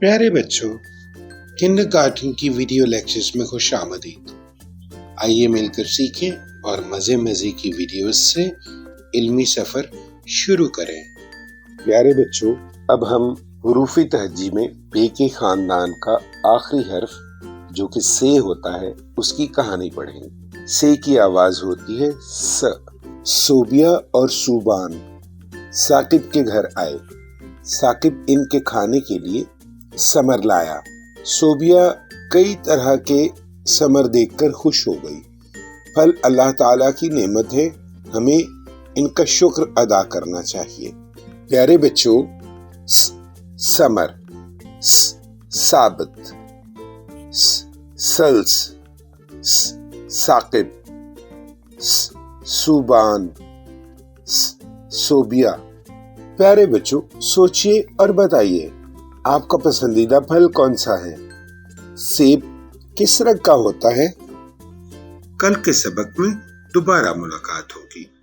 प्यारे बच्चों, किंडरगार्टन की वीडियो लेक्चर्स में खुश आमदीद। आइए मिलकर सीखें और मज़े मज़े की वीडियोस से इल्मी सफ़र शुरू करें। प्यारे बच्चों, अब हम हुरूफ़ी तहज्जी में पे के ख़ानदान का आखिरी हर्फ जो कि से होता है उसकी कहानी पढ़ेंगे। से की आवाज़ होती है स। सोबिया और सूबान साकिब के घर आए। साकिब इनके खाने के लिए समर लाया। सोबिया कई तरह के समर देखकर खुश हो गई। फल अल्लाह ताला की नेमत है, हमें इनका शुक्र अदा करना चाहिए। प्यारे बच्चों, समर, साबित, सल्स, साकिब, सूबान, सोबिया। प्यारे बच्चों, सोचिए और बताइए आपका पसंदीदा फल कौन सा है? सेब किस रंग का होता है? कल के सबक में दोबारा मुलाकात होगी।